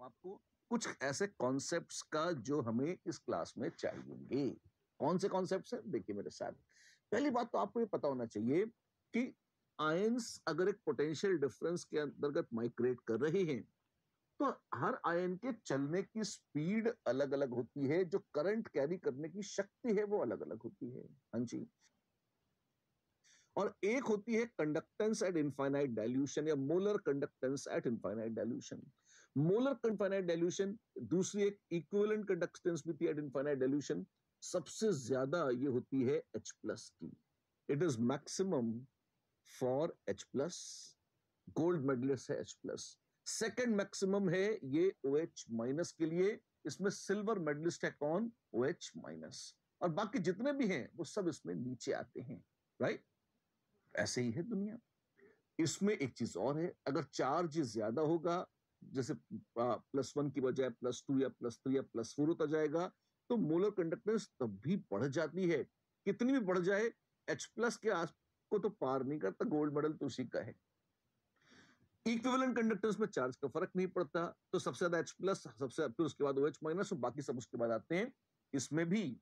आपको कुछ ऐसे कॉन्सेप्ट्स का जो हमें इस क्लास में चाहिए। कौन से कॉन्सेप्ट्स हैं? देखिए मेरे साथ। पहली बात तो आपको ये पता होना चाहिए कि आयंस अगर एक पोटेंशियल डिफरेंस के अंतर्गत माइग्रेट कर रहे हैं तो हर आयन के चलने की स्पीड अलग अलग होती है, जो करंट कैरी करने की शक्ति है वो अलग अलग होती है। हाँ जी। और एक होती है कंडक्टेंस एट इनफाइनाइट डाइल्यूशन या molar conductance eight infinite dilution. Molar infinite dilution, दूसरी एक इक्विवेलेंट कंडक्टेंस भी थी एट इनफाइनाइट डाइल्यूशन। सबसे ज्यादा ये होती है H प्लस की। It is maximum for H plus. Gold medalist है H प्लस। सेकेंड मैक्सिमम है ये OH माइनस के लिए। इसमें सिल्वर मेडलिस्ट है कौन? OH minus. और बाकी जितने भी हैं वो सब इसमें नीचे आते हैं। राइट? ऐसे ही है दुनिया। इसमें एक चीज और है, अगर चार्ज ज्यादा होगा, जैसे +1 की बजाय +2 या +3 या +4 होता जाएगा, तो मोलर कंडक्टेंस तब भी बढ़ जाती है। कितनी भी बढ़ जाए, H प्लस के आस को तो पार नहीं करता। गोल्ड मेडल तो उसी का है। इक्विवेलेंट कंडक्टेंस में चार्ज का फर्क नहीं पड़ता, तो सबसे ज्यादा H प्लस, सबसे फिर उसके बाद OH माइनस और बाकी सब उसके बाद आते हैं। इसमें भी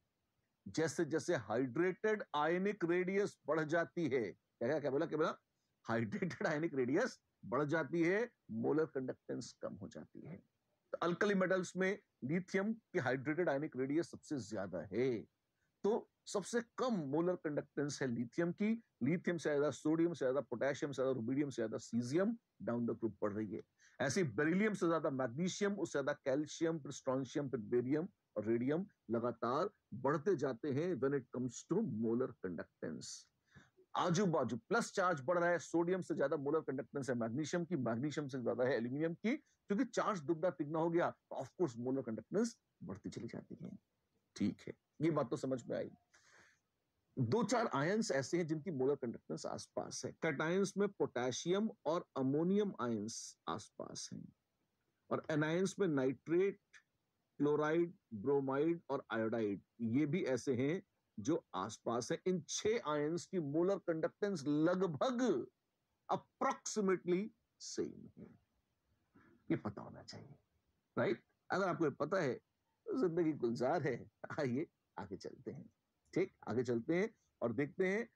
जैसे जैसे हाइड्रेटेड आयनिक रेडियस बढ़ जाती है, क्या क्या बोला, क्या बोला? हाइड्रेटेड आयनिक रेडियस बढ़ जाती है, मोलर कंडक्टेंस कम हो जाती है। तो अल्कली मेटल्स में लिथियम की हाइड्रेटेड आयनिक रेडियस सबसे ज्यादा है, तो सबसे कम मोलर कंडक्टेंस है लिथियम की। लिथियम से ज्यादा सोडियम, से ज्यादा पोटेशियम, से ज्यादा रुबिडियम, से ज्यादा सीजियम डाउन द ग्रुप बढ़ रही है। ऐसे बेरिलियम से ज्यादा मैग्नीशियम, उससे ज्यादा कैल्शियम, फिर स्ट्रोंशियम, फिर बेरियम और रेडियम लगातार बढ़ते जाते हैं when it comes to molar conductance. आजू बाजू प्लस चार्ज बढ़ रहा है। सोडियम से ज्यादा मोलर कंडक्टेंस है मैग्नीशियम की, मैग्नीशियम से ज्यादा है एल्यूमिनियम की। क्योंकि चार्ज दुगना तिगना हो गया तो ऑफकोर्स मोलर कंडक्टेंस बढ़ती चली जाती है। ठीक है, ये बात तो समझ में आई। दो चार आयंस ऐसे हैं जिनकी मोलर कंडक्टेंस आसपास है। कैटायंस में पोटेशियम और अमोनियम आयंस आसपास हैं, और एनायंस में नाइट्रेट, क्लोराइड, ब्रोमाइड और आयोडाइड, ये भी ऐसे हैं जो आसपास हैं। इन 6 आयंस की मोलर कंडक्टेंस लगभग अप्रोक्सीमेटली सेम है। ये पता होना चाहिए। राइट? अगर आपको ये पता है तो जिंदगी गुलजार है। आइए आगे चलते हैं। ठीक, आगे चलते हैं और देखते हैं।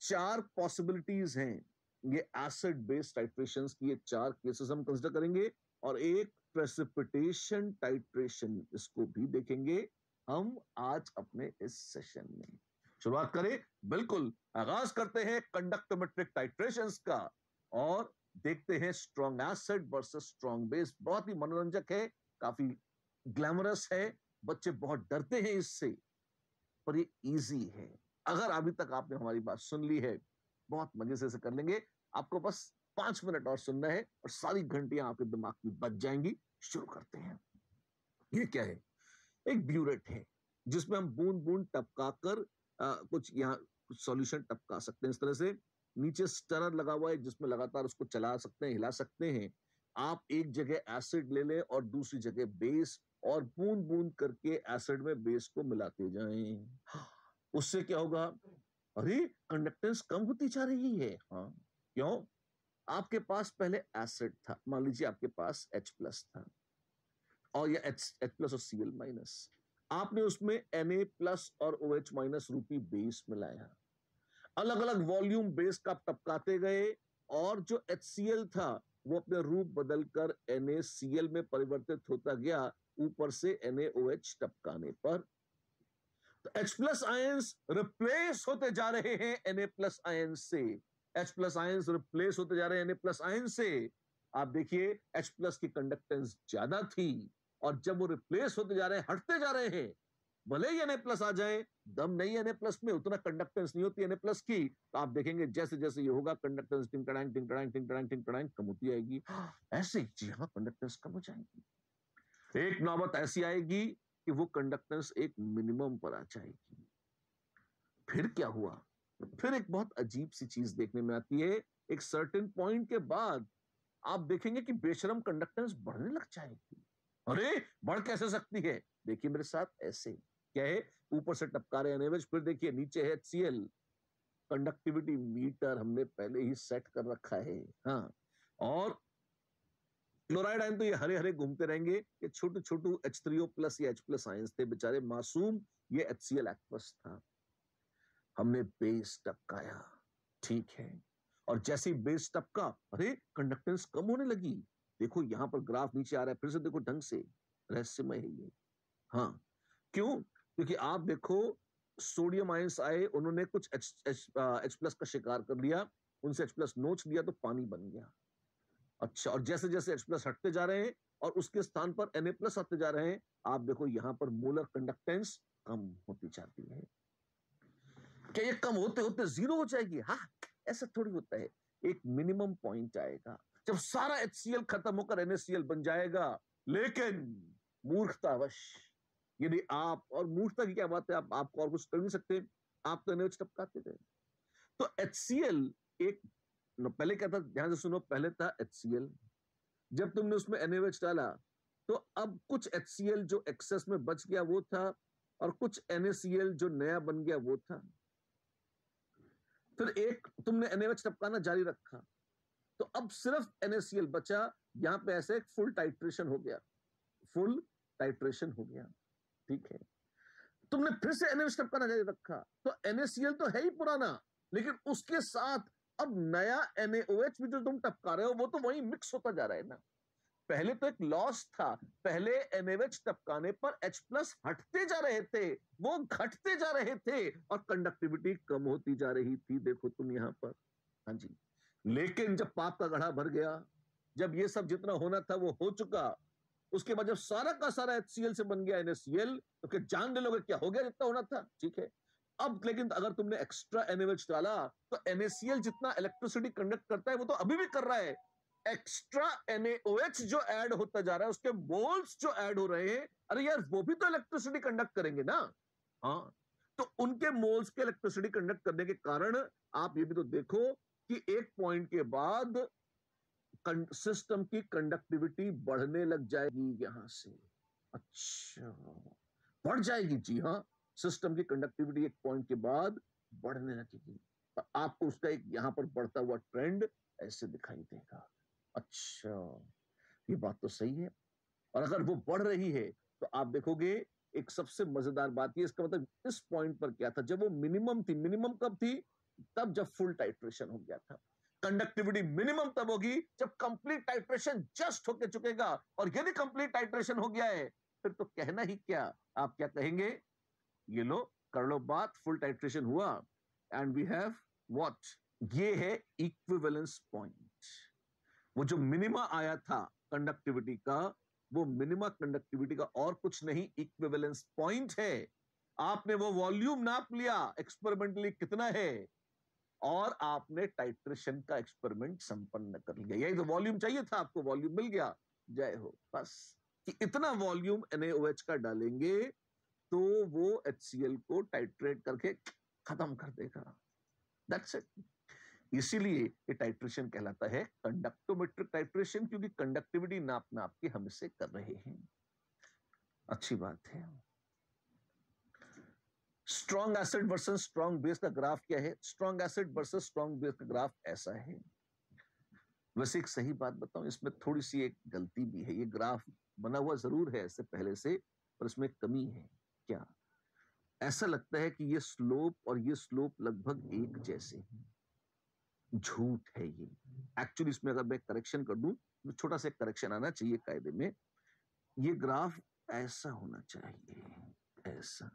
4 पॉसिबिलिटीज हैं ये एसिड बेस टाइट्रेशंस की। ये 4 केसेस हम कंसिडर करेंगे और एक प्रेसिपिटेशन टाइट्रेशन, इसको भी देखेंगे हम आज अपने इस सेशन में। शुरुआत करें? बिल्कुल, आगाज करते हैं कंडक्टोमेट्रिक टाइट्रेशंस का और देखते हैं strong acid versus strong base. बहुत ही मनोरंजक है, काफी ग्लैमरस है, बच्चे बहुत डरते हैं इससे, पर ये इजी है। अगर अभी तक आपने हमारी बात सुन ली है, बहुत मजे से इसे कर लेंगे। आपको बस 5 मिनट और सुनना है और सारी घंटियां आपके दिमाग की बच जाएंगी। शुरू करते हैं। ये क्या है? एक ब्यूरेट है जिसमें हम बूंद बूंद टपकाकर कुछ यहाँ सॉल्यूशन टपका सकते हैं। इस तरह से नीचे स्टरर लगा हुआ है जिसमें लगातार उसको चला सकते हैं, हिला सकते हैं। आप एक जगह एसिड ले लें और दूसरी जगह बेस, और बूंद बूंद करके एसिड में बेस को मिलाते जाएं। उससे क्या होगा? अरे, कंडक्टेंस कम होती जा रही है। हाँ, क्यों? आपके पास पहले एसिड था, मान लीजिए आपके पास H प्लस था और या H प्लस और Cl माइनस। आपने उसमें Na प्लस और OH माइनस रूपी बेस मिलाया। अलग अलग वॉल्यूम बेस का टपकाते गए और जो HCl था वो अपने रूप बदलकर NaCl में परिवर्तित होता गया, ऊपर से NaOH टपकाने पर। तो H प्लस आयंस रिप्लेस होते जा रहे हैं Na प्लस आयंस से। H प्लस आयंस रिप्लेस होते जा रहे हैं Na प्लस आयंस से। आप देखिए, H प्लस की कंडक्टेंस ज्यादा थी और जब वो रिप्लेस होते जा रहे हैं, हटते जा रहे हैं, भले ही Na प्लस आ जाए, दम नहीं है Na प्लस में, उतना कंडक्टेंस नहीं होती Na प्लस की। तो आप देखेंगे जैसे जैसे ये होगा, कंडक्टेंस टिंग टड़ांग टिंग टड़ांग टिंग टड़ांग टिंग टड़ांग कम होती आएगी। ऐसे ही, जी हाँ, कंडक्टेंस कम हो जाएगी। एक नौबत ऐसी आएगी कि वो कंडक्टेंस एक मिनिमम पर आ जाएगी। फिर क्या हुआ? फिर एक बहुत अजीब सी चीज देखने में आती है। एक सर्टेन पॉइंट के बाद आप देखेंगे कि बेशरम कंडक्टेंस बढ़ने लग जाएगी। अरे, बढ़ कैसे सकती है? देखिए मेरे साथ, ऐसे क्या है, ऊपर से टपका रहे हैं, फिर देखिए नीचे है HCl। कंडक्टिविटी मीटर हमने पहले ही सेट कर रखा है। हाँ, और क्लोराइड आयन तो ये हरे हरे घूमते रहेंगे, ये छोटू छोटू H3O+ या H+ आयंस थे, बेचारे मासूम। ये HCl एक्वस था। हमने बेस टपकाया, ठीक है, और जैसे ही बेस टपका, अरे कंडक्टेंस कम होने लगी। देखो यहां पर ग्राफ नीचे आ रहा है, फिर से देखो ढंग से, रहस्यमय है ये। हाँ, क्यों? क्योंकि आप देखो, सोडियम आयंस आए, उन्होंने कुछ H+ का शिकार कर लिया, उनसे H+ नोच लिया तो पानी बन गया। अच्छा, और जैसे जैसे H+ हटते जा रहे हैं और उसके स्थान पर Na+ आते जा रहे हैं, आप देखो यहां पर मोलर कंडक्टेंस कम होती जाती है। क्या ये कम होते होते जीरो हो जाएगी? हाँ, ऐसा थोड़ी होता है। एक मिनिमम पॉइंट आएगा जब सारा HCl खत्म होकर NaCl बन जाएगा। लेकिन मूर्खतावश, यदि आप, और मूर्खता की क्या बात है, आपको और कुछ कर नहीं सकते, आप तो NaOH टपकाते गए। तो HCl एक, पहले क्या था, ध्यान से सुनो, पहले था HCl, जब तुमने उसमें NaOH डाला तो अब कुछ HCl जो एक्सेस में बच गया वो था, और कुछ NaCl जो नया बन गया वो था। फिर एक तुमने NaOH टपकाना जारी रखा, तो अब सिर्फ NaCl बचा। यहां पे ऐसे फुल टाइट्रेशन हो गया, फुल टाइट्रेशन हो गया, ठीक है। तुमने फिर से NaOH टपकाना जारी रखा, तो NaCl तो है ही पुराना, लेकिन उसके साथ अब नया NaOH भी जो तुम टपका रहे हो वो तो वही मिक्स होता जा रहा है ना। पहले तो एक लॉस था, पहले NaOH टपकाने पर H+ हटते जा रहे थे, वो घटते जा रहे थे, और कंडक्टिविटी कम होती जा रही थी, देखो तुम यहां पर। हाँ जी। लेकिन जब पाप का घड़ा भर गया, जब ये सब जितना होना था वो हो चुका, उसके बाद जब सारा का सारा HCl से बन गया NaCl, तो क्या जान ले लोगे क्या हो गया जितना होना था, ठीक है। अब लेकिन अगर तुमने एक्स्ट्रा NaOH डाला, तो NaCl जितना इलेक्ट्रिसिटी कंडक्ट करता है वो तो अभी भी कर रहा है। एक्स्ट्रा NaOH जो ऐड होता जा रहा है, उसके मोल्स जो ऐड हो रहे हैं, अरे यार वो भी तो इलेक्ट्रिसिटी कंडक्ट करेंगे ना। हाँ, तो उनके मोल्स के इलेक्ट्रिसिटी कंडक्ट करने के कारण आप ये भी तो देखो कि एक पॉइंट के बाद सिस्टम की कंडक्टिविटी बढ़ने लग जाएगी यहां से। अच्छा, बढ़ जाएगी, जी हाँ। सिस्टम की कंडक्टिविटी एक पॉइंट के बाद बढ़ने लगेगी, तो आपको उसका एक यहां पर बढ़ता हुआ ट्रेंड ऐसे दिखाई देगा। अच्छा, ये बात तो सही है। और अगर वो बढ़ रही है तो आप देखोगे, एक सबसे मजेदार बात ये, इसका मतलब इस पॉइंट पर क्या था, जब वो मिनिमम थी, मिनिमम कब थी? तब जब फुल टाइट्रेशन हो गया था। कंडक्टिविटी मिनिमम तब होगी जब कंप्लीट टाइट्रेशन जस्ट होके चुकेगा, और यदि कंप्लीट टाइट्रेशन हो गया है, फिर तो कहना ही क्या। आप क्या कहेंगे? ये लो, कर लो बात, फुल टाइट्रेशन हुआ, एंड वी हैव व्हाट, ये है इक्विवेलेंस पॉइंट। वो जो मिनिमा आया था कंडक्टिविटी का, वो मिनिमा कंडक्टिविटी का और कुछ नहीं, इक्विवेलेंस पॉइंट है। आपने वो वॉल्यूम नाप लिया एक्सपेरिमेंटली कितना है, और आपने टाइट्रेशन का एक्सपेरिमेंट संपन्न कर लिया। यही तो वॉल्यूम चाहिए था आपको, वॉल्यूम मिल गया, जय हो। बस कि इतना वॉल्यूम NaOH का डालेंगे तो वो HCl को टाइट्रेट करके खत्म कर देगा। That's it. इसीलिए ये टाइट्रेशन कहलाता है कंडक्टोमेट्रिक टाइट्रेशन, क्योंकि कंडक्टिविटी नाप नाप के हम इसे कर रहे हैं। अच्छी बात है। Strong acid versus strong base का ग्राफ क्या है? Strong acid versus strong base का ग्राफ ऐसा है। वैसे एक सही बात बताऊं, इसमें थोड़ी सी एक गलती भी है। ये ग्राफ बना हुआ जरूर है ऐसे पहले से, पर इसमें कमी है। क्या? ऐसा लगता है कि ये स्लोप और ये स्लोप लगभग एक जैसे हैं। झूठ है ये। एक्चुअली इसमें अगर मैं करेक्शन कर दूं, तो छोटा सा करेक्शन आना चाहिए कायदे में। ये ग्राफ ऐसा होना चाहिए, ऐसा।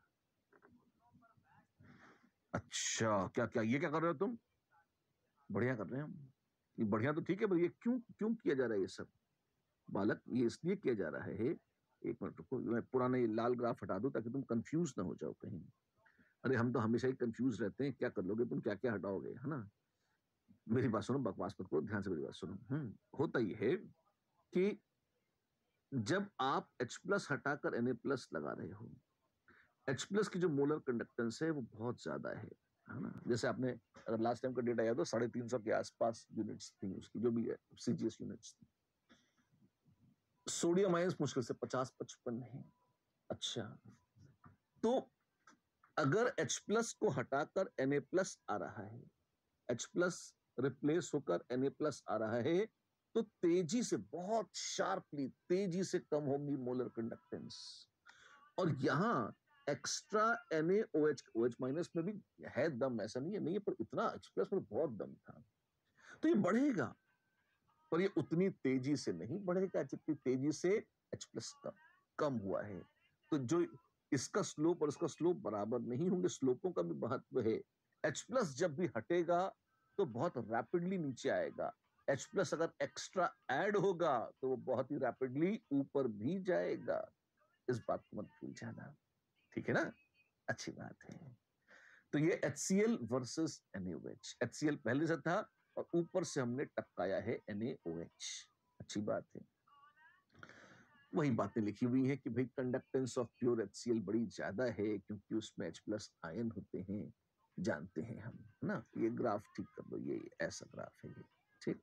अच्छा, क्या क्या ये क्या कर रहे हो तुम? बढ़िया कर रहे हैं हम। ये बढ़िया तो ठीक है, पर ये क्यों क्यों किया जा रहा है ये सब? बालक, ये इसलिए किया जा रहा है, एक मिनट रुको, मैं पुराना ये लाल ग्राफ हटा दूं ताकि तुम कंफ्यूज ना हो जाओ कहीं। अरे हम तो हमेशा ही कंफ्यूज रहते हैं, क्या कर लोगे तुम, क्या क्या हटाओगे, है ना। मेरी बात सुनो, बकवास मत करो, ध्यान से मेरी बात सुनो। होता ये है कि जब आप H+ हटाकर Na+ लगा रहे हो, H+ की जो मोलर कंडक्टेंस है वो बहुत ज्यादा है ना। जैसे आपने अगर लास्ट टाइम का डेटा याद हो, 350 के आसपास यूनिट्स थी उसकी, जो भी है CGS यूनिट्स थी। सोडियम आयंस मुश्किल से 50-55 है। अच्छा, तो अगर H+ को हटाकर Na+ आ रहा है, H+ रिप्लेस होकर Na+ आ रहा है, तो तेजी से, बहुत शार्पली तेजी से कम होगी मोलर कंडक्टेंस। और यहां एक्स्ट्रा NaOH, OH माइनस में भी है दम, ऐसा नहीं है नहीं है, पर इतना H प्लस में बहुत दम था। तो ये बढ़ेगा, पर ये उतनी तेजी से नहीं बढ़ेगा जितनी तेजी से H प्लस कम हुआ है। तो जो इसका स्लोप और इसका स्लोप बराबर नहीं होंगे, स्लोपों का भी महत्व है। H प्लस जब भी हटेगा तो बहुत रैपिडली नीचे आएगा। H प्लस अगर एक्स्ट्रा ऐड होगा तो वो बहुत ही रैपिडली ऊपर भी जाएगा। इस बात को मत भूल जाना, ठीक है ना? अच्छी बात है। तो ये HCl वर्सेस NaOH, HCl पहले से था और ऊपर से हमने टपकाया है NaOH। अच्छी बात है। वही बातें लिखी हुई हैं कि भाई कंडक्टेंस ऑफ प्योर HCl बड़ी ज्यादा है क्योंकि उसमें H प्लस आयन होते हैं, जानते हैं हम, है ना? ये ग्राफ ठीक कर दो, ये ऐसा ग्राफ है ये, ठीक।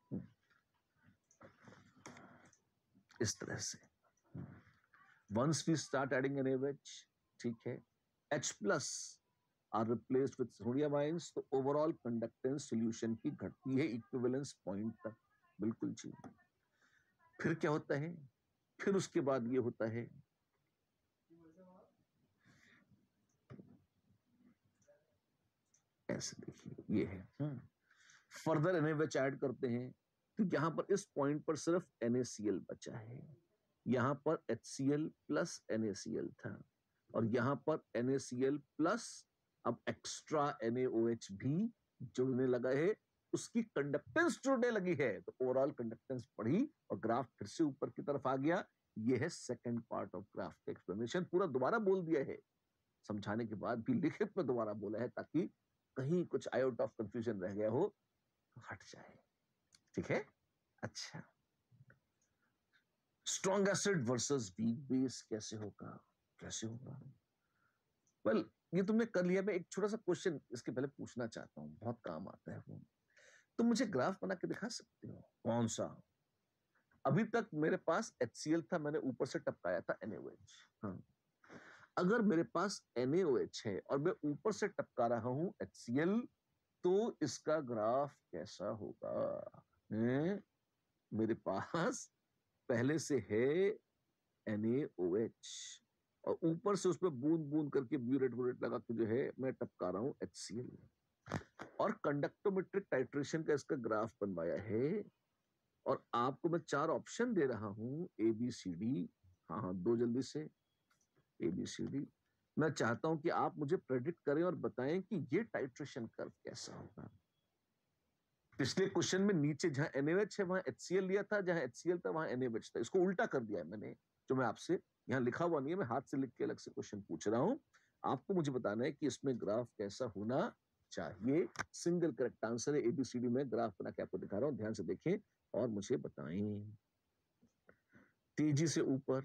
इस तरह से once we start adding NaOH, ठीक है, H plus are replaced with sodium ions, तो ओवरऑल कंडक्टेंस सॉल्यूशन की घटती है इक्विवेलेंस पॉइंट तक। बिल्कुल जी। फिर क्या होता है? फिर उसके बाद ये होता है, ऐसे देखिए ये है, फर्दर NaOH ऐड करते हैं तो यहां पर इस पॉइंट पर सिर्फ NaCl बचा है। यहां पर HCl प्लस NaCl था और यहां पर NaCl प्लस अब एक्स्ट्रा NaOH भी जुड़ने लगा है, उसकी कंडक्टेंस जुड़ने लगी है, तो ओवरऑल कंडक्टेंस बढ़ी और ग्राफ फिर से ऊपर की तरफ आ गया। ये है सेकंड पार्ट ऑफ ग्राफ का एक्सप्लेनेशन। पूरा दोबारा बोल दिया है, समझाने के बाद भी लिखित में दोबारा बोला है ताकि कहीं कुछ आउट ऑफ कंफ्यूजन रह गया हो तो हट जाए, ठीक है? अच्छा, strong acid versus weak base कैसे होगा, कैसे होगा? वेल, ये तुमने कर लिया। मैं एक छोटा सा क्वेश्चन इसके पहले पूछना चाहता हूँ, बहुत काम आता है वो। तुम मुझे ग्राफ बना के दिखा सकते हो? कौन सा? अभी तक मेरे पास HCl था, मैंने ऊपर से टपकाया था NaOH। हाँ, अगर मेरे पास NaOH है और मैं ऊपर से टपका रहा हूं HCl, तो इसका ग्राफ कैसा होगा? मेरे पास पहले से है NaOH और ऊपर से उसमें बूंद बूंद करके ब्यूरेट व्यूरेट लगा के जो है मैं टपका रहा हूं HCl, और कंडक्टोमेट्रिक टाइट्रेशन का इसका ग्राफ बनवाया है। और आपको मैं 4 ऑप्शन दे रहा हूं, ABCD। हाँ हाँ, 2 जल्दी से, ABCD। मैं चाहता हूं कि आप मुझे प्रेडिक्ट करें और बताएं कि ये टाइट्रेशन कर्व कैसा होगा। पिछले क्वेश्चन में नीचे जहां NaOH है वहां HCl लिया था, जहां HCl था वहां NaOH था, इसको उल्टा कर दिया है मैंने। जो मैं आपसे यहाँ लिखा हुआ नहीं है, मैं हाथ से लिख के अलग से क्वेश्चन पूछ रहा हूं। आपको मुझे बताना है कि इसमें ग्राफ कैसा होना चाहिए। सिंगल करेक्ट आंसर है ABCD में, ग्राफ बना के आपको दिखा रहा हूं, ध्यान से देखें और मुझे बताएं। तेजी से ऊपर,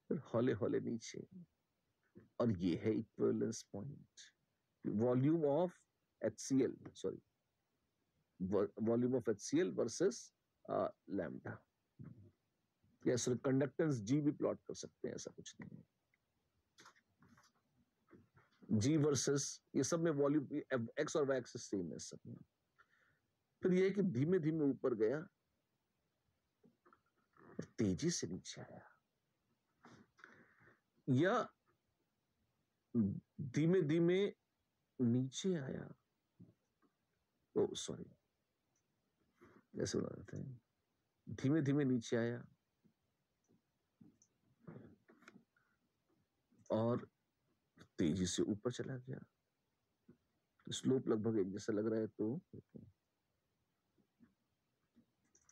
फिर हौले हौले नीचे, और ये है equivalence point. Volume of HCl, sorry, volume of HCl versus lambda, या सर कंडक्टेंस G भी प्लॉट कर सकते हैं, ऐसा कुछ नहीं है। G वर्सेस, ये सब में वॉल्यूम X और Y एक्सिस सेम है सब में। फिर ये है कि धीमे धीमे ऊपर गया और तेजी से नीचे आया, या धीमे धीमे नीचे आया, ओ सॉरी, ऐसे बनाते हैं, धीमे धीमे नीचे आया और तेजी से ऊपर चला गया। स्लोप लगभग एक जैसा लग रहा है, तो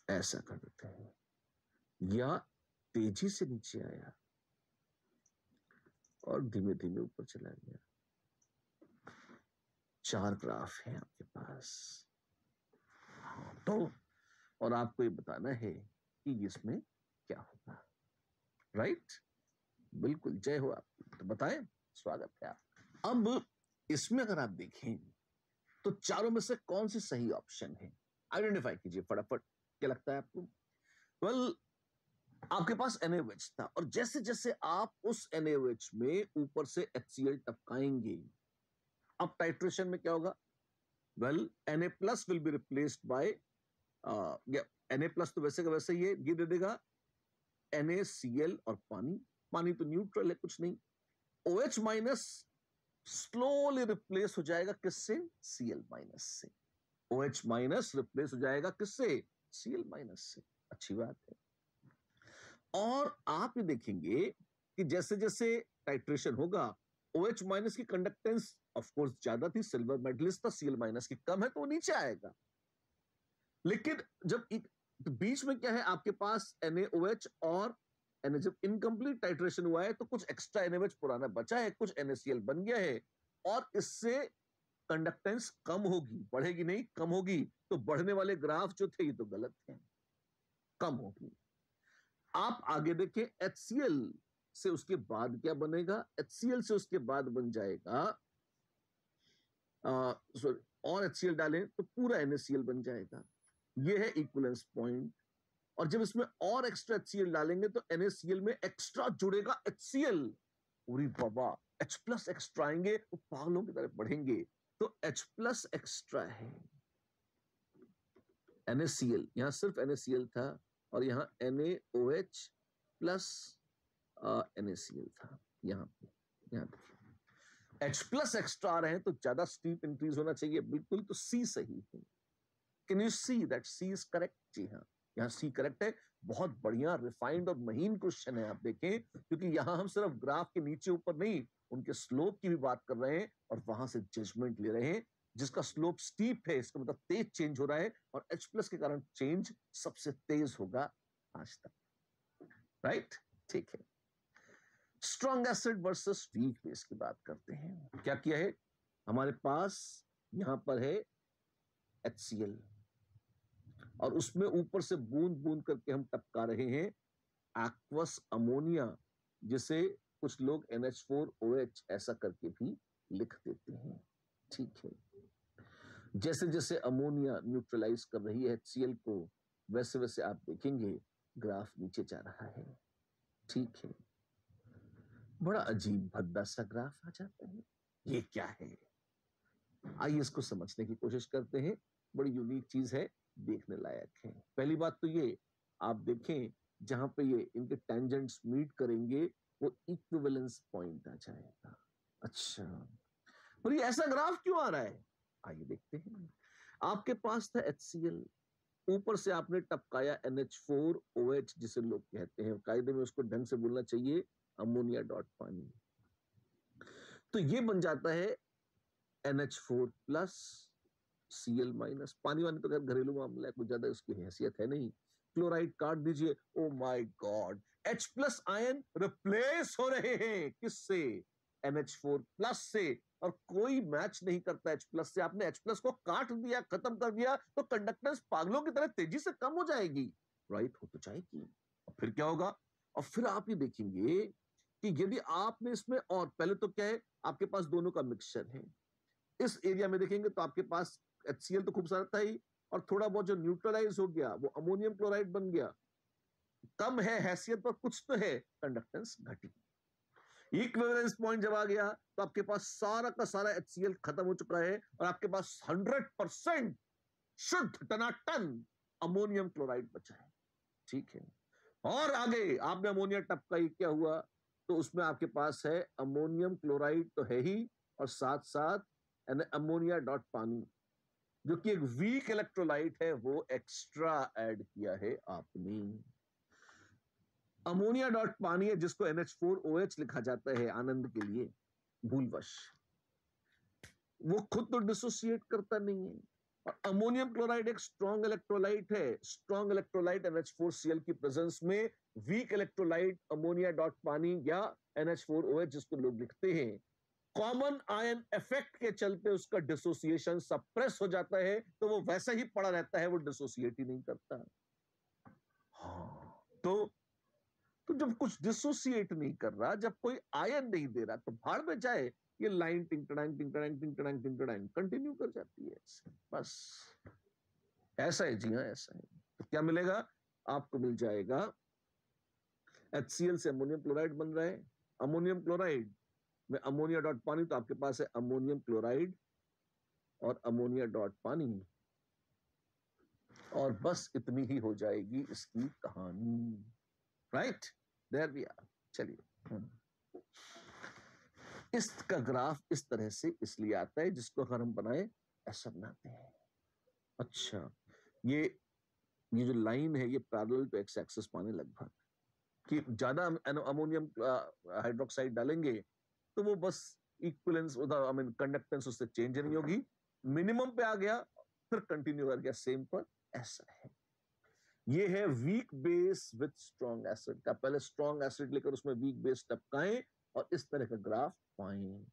ऐसा कर देते हैं, या तेजी से नीचे आया और धीमे धीमे ऊपर चला गया। 4 ग्राफ है आपके पास, तो और आपको ये बताना है कि इसमें क्या होगा, राइट? बिल्कुल, जय हो आपकी। तो बताएं, स्वागत है आप। अब इसमें अगर आप देखें तो चारों में से कौन सी सही ऑप्शन है, आइडेंटिफाई कीजिए फटाफट। क्या लगता है आपको? वेल, आपके पास NaOH था और जैसे जैसे आप उस NaOH में ऊपर से HCl टपकाएंगे, अब टाइट्रेशन में क्या होगा? Well, Na plus will be replaced by Na+ तो वैसे का वैसे ही है, ये दे देगा NaCl और पानी। पानी तो न्यूट्रल है, कुछ नहीं। OH- स्लोली रिप्लेस हो जाएगा किससे? Cl- से। OH- रिप्लेस हो जाएगा किससे? Cl- से। अच्छी बात है। और आप ये देखेंगे कि जैसे जैसे टाइट्रेशन होगा, OH- की कंडक्टेंस ऑफ कोर्स ज्यादा थी, सिल्वर मेडलिस्ट था, Cl- की कम है, तो वो नीचे आएगा। लेकिन जब तो बीच में क्या है आपके पास? NaOH और जब इनकम्प्लीट टाइट्रेशन हुआ है तो कुछ एक्स्ट्रा NaOH पुराना बचा है, कुछ NaCl बन गया है, और इससे कंडक्टेंस कम होगी, बढ़ेगी नहीं, कम होगी। तो बढ़ने वाले ग्राफ जो थे ये तो गलत हैं, कम होगी। आप आगे देखें, HCl से उसके बाद क्या बनेगा? HCl से उसके बाद बन जाएगा सॉरी, और HCl डालें तो पूरा NaCl बन जाएगा। ये है इक्विवेलेंस पॉइंट। और जब इसमें और एक्स्ट्रा HCl डालेंगे तो NaCl में एक्स्ट्रा जुड़ेगा HCl। पूरी बाबा, H+ एक्स्ट्रा आएंगे, वो पागलों की तरह बढ़ेंगे। तो H+ एक्स्ट्रा है। NaCl, यहां सिर्फ NaCl था, और यहां NaOH प्लस NaCl था। यहां H+ एक्स्ट्रा आ रहे हैं तो ज्यादा स्टीप इंक्रीज होना चाहिए, बिल्कुल। तो C सही है। Can you see that C is correct? जी हाँ, यहाँ C करेक्ट है। बहुत बढ़िया रिफाइंड और महीन क्वेश्चन है, आप देखें, क्योंकि यहां हम सिर्फ ग्राफ के नीचे ऊपर नहीं, उनके स्लोप की भी बात कर रहे हैं और वहां से जजमेंट ले रहे हैं। जिसका स्लोप स्टीप है, इसका मतलब तेज चेंज हो रहा है, और H+ के कारण चेंज सबसे तेज होगा आज तक। राइट? ठीक है। Strong acid versus weak base की बात करते हैं। क्या किया है? हमारे पास यहां पर है HCl, और उसमें ऊपर से बूंद बूंद करके हम टपका रहे हैं एक्वस अमोनिया, जिसे कुछ लोग NH4OH ऐसा करके भी लिख देते हैं। ठीक है। जैसे जैसे अमोनिया न्यूट्रलाइज कर रही है HCl को, वैसे वैसे आप देखेंगे ग्राफ नीचे जा रहा है। ठीक है। बड़ा अजीब भद्दा सा ग्राफ आ जाता है। ये क्या है? आइए इसको समझने की कोशिश करते हैं। बड़ी यूनिक चीज है, देखने लायक है। पहली बात तो ये, आप देखें जहां पे ये इनके टेंजेंट्स मीट करेंगे वो इक्विवेलेंस पॉइंट आ जाएगा। अच्छा, पर ये ऐसा ग्राफ क्यों आ रहा है? आइए देखते हैं। आपके पास था HCl, ऊपर से आपने टपकाया NH4OH, जिसे लोग कहते हैं, कायदे में उसको ढंग से बोलना चाहिए अमोनिया डॉट पानी। तो ये बन जाता है NH4+ Cl-। पानी वानी तो खैर घरेलू मामला है, कुछ ज्यादा उसकी हैसियत है नहीं। क्लोराइड काट दीजिए, oh my God, H+ ion replace हो रहे हैं किससे? NH4+ से। और कोई मैच नहीं करता H+ से। आपने H+ को काट दिया, खत्म कर दिया, तो कंडक्टेंस पागलों की तरह तेजी से कम हो जाएगी। राइट? हो तो जाएगी। और फिर क्या होगा? और फिर आप ये देखेंगे कि यदि आपने इसमें, और पहले तो क्या है, आपके पास दोनों का मिक्सचर है। इस एरिया में देखेंगे तो आपके पास HCl तो खूब सारा था ही, और थोड़ा बहुत जो न्यूट्रलाइज हो गया वो अमोनियम क्लोराइड बन गया। कम है हैसियत पर, कुछ तो है, कंडक्टेंस घटी। इक्विवेलेंस पॉइंट जब आ गया तो आपके पास सारा का सारा HCl खत्म हो चुका है, और आपके पास 100% शुद्ध टनाटन अमोनियम क्लोराइड बचा है। ठीक है। और आगे आपने अमोनिया टपकाई, क्या हुआ? तो उसमें आपके पास है अमोनियम क्लोराइड तो है ही, और साथ साथ अमोनिया डॉट पानी, जो कि एक वीक इलेक्ट्रोलाइट है, वो एक्स्ट्रा ऐड किया है आपने। अमोनिया डॉट पानी है, जिसको NH4OH लिखा जाता है आनंद के लिए, भूलवश। वो खुद तो डिसोसिएट करता नहीं है। और अमोनियम क्लोराइड एक स्ट्रॉन्ग इलेक्ट्रोलाइट है। स्ट्रॉन्ग इलेक्ट्रोलाइट NH4Cl की प्रेजेंस में वीक इलेक्ट्रोलाइट अमोनिया डॉट पानी या NH4OH, जिसको लोग लिखते हैं, कॉमन आयन इफेक्ट के चलते उसका डिसोसिएशन सप्रेस हो जाता है, तो वो वैसा ही पड़ा रहता है, वो डिसोसिएट ही नहीं करता। हाँ, तो जब कुछ डिसोसिएट नहीं कर रहा, जब कोई आयन नहीं दे रहा, तो भाड़ में जाए, ये लाइन टिंकड़ांग टिंकड़ांग टिंकड़ांग टिंकड़ांग कंटिन्यू कर जाती है ऐसे। बस ऐसा है, जी हाँ ऐसा है। तो क्या मिलेगा? आपको मिल जाएगा HCl से अमोनियम क्लोराइड बन रहा है। अमोनियम क्लोराइड में अमोनिया डॉट पानी, तो आपके पास है अमोनियम क्लोराइड और अमोनिया डॉट पानी। और बस इतनी ही हो जाएगी इसकी कहानी। Right, there we are. चलिए, इसका ग्राफ इस तरह से इसलिए आता है, जिसको अगर हम बनाए ऐसा बनाते हैं। अच्छा, ये जो लाइन है ये पैरेलल टू एक्स एक्सिस माने लगभग, कि ज्यादा अमोनियम हाइड्रोक्साइड डालेंगे तो वो बस इक्विवेलेंस आई मीन कंडक्टेंस उससे चेंज नहीं होगी, मिनिमम पे आ गया फिर कंटिन्यू कर गया सेम पर, ऐसा है। ये है weak base with strong acid का, पहले स्ट्रॉन्ग एसिड लेकर उसमें वीक बेस टपकाएं और इस तरह का ग्राफ पाएं।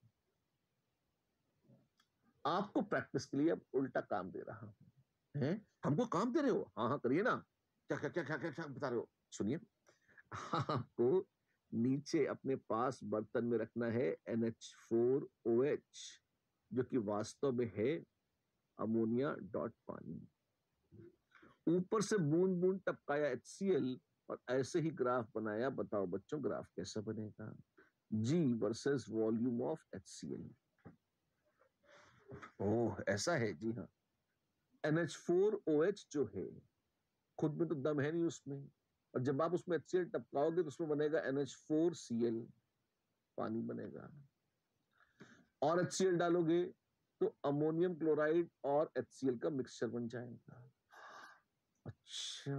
आपको प्रैक्टिस के लिए अब उल्टा काम दे रहा हूं। है, हमको काम दे रहे हो? हाँ हाँ करिए ना। क्या क्या क्या क्या क्या, क्या बता रहे हो? सुनिए, आपको नीचे अपने पास बर्तन में रखना है NH4OH, जो कि वास्तव में है अमोनिया डॉट पानी। ऊपर से बूंद बूंद टपकाया HCl और ऐसे ही ग्राफ बनाया। बताओ बच्चों, ग्राफ कैसा बनेगा? G versus volume of HCl। ओह, ऐसा है? जी हाँ, NH4OH जो है खुद में तो दम है नहीं उसमें, और जब आप उसमें HCl टपकाओगे तो उसमें बनेगा NH4Cl, पानी बनेगा। और HCl डालोगे तो अमोनियम क्लोराइड और HCl का मिक्सचर बन जाएगा। अच्छा,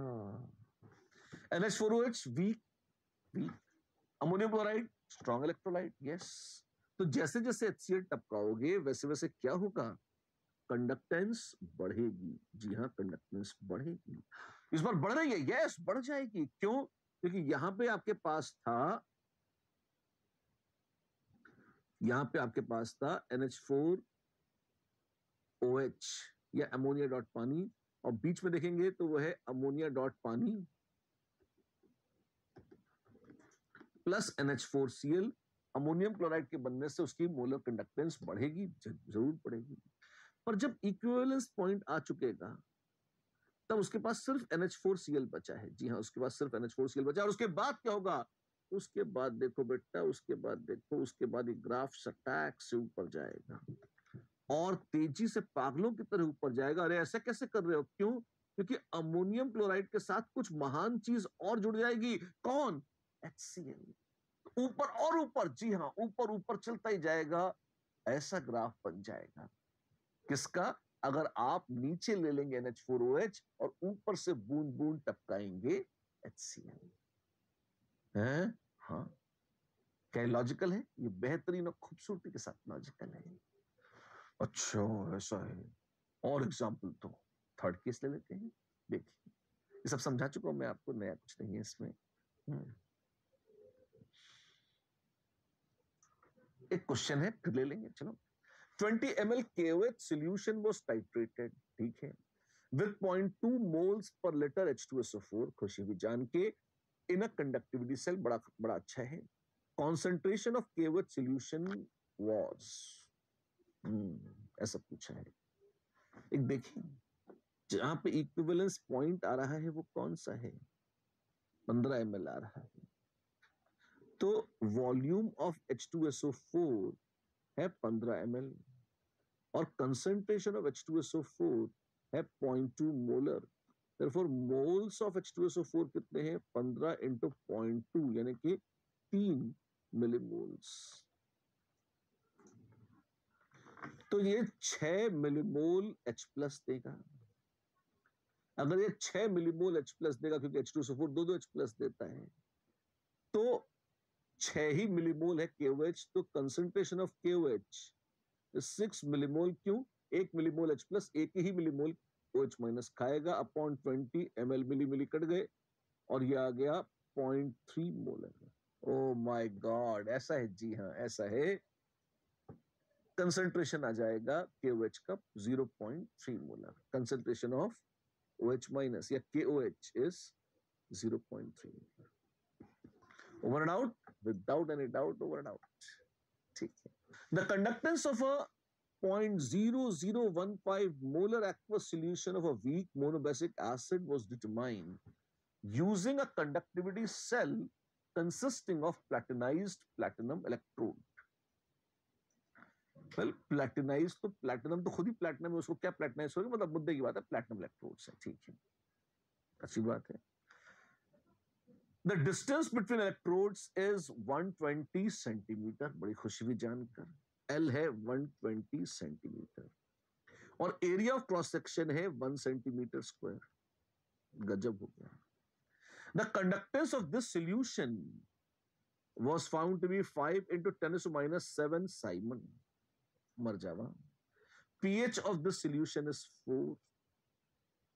NH4OH weak, weak, ammonium chloride strong electrolyte, yes. तो जैसे जैसे HCl टपकाओगे वैसे वैसे क्या होगा? कंडक्टेंस बढ़ेगी। जी हाँ, कंडक्टेंस बढ़ेगी। इस बार बढ़ रही है, यस, बढ़ जाएगी। क्यों? क्योंकि यहां पे आपके पास था, यहां पे आपके पास था NH4OH या अमोनिया डॉट पानी, और बीच में देखेंगे तो वह है अमोनिया डॉट पानी प्लस NH4Cl। अमोनियम क्लोराइड के बनने से उसकी मोलर कंडक्टेंस बढ़ेगी, जरूर बढ़ेगी। पर जब इक्विवेलेंस पॉइंट आ चुकेगा तब उसके पास सिर्फ NH4Cl बचा है। जी हाँ, उसके पास सिर्फ NH4Cl बचा है। और उसके बाद क्या होगा? उसके बाद देखो बेटा, उसके बाद देखो, उसके बाद एक ग्राफ सटैक से ऊपर जाएगा और तेजी से पागलों की तरह ऊपर जाएगा। अरे ऐसा कैसे कर रहे हो? क्यों? क्योंकि अमोनियम क्लोराइड के साथ कुछ महान चीज और जुड़ जाएगी। कौन? HCl। ऊपर और ऊपर, जी हाँ, ऊपर ऊपर चलता ही जाएगा। ऐसा ग्राफ बन जाएगा। किसका? अगर आप नीचे ले लेंगे NH4OH और ऊपर से बूंद बूंद टपकाएंगे HCl। है? हाँ, क्या लॉजिकल है? ये बेहतरीन और खूबसूरती के साथ लॉजिकल है। अच्छा, ऐसा है। और एग्जाम्पल तो थर्ड केस ले लेते हैं। देखिए, ये सब समझा चुका हूं मैं आपको, नया कुछ नहीं है इसमें। एक क्वेश्चन है, फिर ले लेंगे। चलो, 20 ml KOH solution was titrated, ठीक है, with 0.2 moles per liter H2SO4, खुशी हुई जान के, इन अ कंडक्टिविटी सेल, बड़ा बड़ा अच्छा है। Concentration of KOH solution was, ऐसा पूछा है। एक देखिए, जहां पे इक्विवेलेंस पॉइंट आ रहा है वो कौन सा है? 15 ml आ रहा है। तो वॉल्यूम ऑफ H2SO4 है 15 ml और कंसेंट्रेशन ऑफ H2SO4 है 0.2 molar. therefore moles of H2SO4 कितने हैं? 15 इंटू 0.2 यानी कि 3 मिलीमोल्स। तो ये 6 मिलीमोल H प्लस देगा। अगर ये 6 मिलीमोल H प्लस देगा, क्योंकि H2SO4 दो H प्लस देता है, तो 6 ही मिलीमोल है KOH, तो कंसेंट्रेशन ऑफ KOH 6 मिलीमोल। क्यों? 1 मिलीमोल H प्लस, एक ही मिलीमोल OH माइनस खाएगा, अपॉन 20 ml, मिली मिली कट गए और ये आ गया 0.3 मोलर। ओ माय गॉड, ऐसा है? जी हाँ, ऐसा है। कंसेंट्रेशन आ जाएगा KOH का 0.3 molar. Concentration of OH minus या KOH is 0.3 molar. Over and out, without any doubt, over and out. ठीक है। The conductance of a 0.0015 molar aqueous solution of a weak monobasic acid was determined using a conductivity cell consisting of platinized platinum electrode. Well platinize तो platinum तो खुद ही platinum है, उसको क्या प्लेटिनाइज होगा, मतलब मुद्दे की बात है, प्लेटिनम इलेक्ट्रोड्स है, ठीक है, अच्छी बात है। The distance between electrodes is 120 centimetre, बड़ी खुशी हुई जानकर। एल है 120 सेंटीमीटर और एरिया ऑफ क्रॉस सेक्शन है 1 सेंटीमीटर स्क्वायर। गजब हो गया। The conductance of this solution was found to be 5 into 10 to minus 7 Simon. मर जावा। pH of the solution is 4।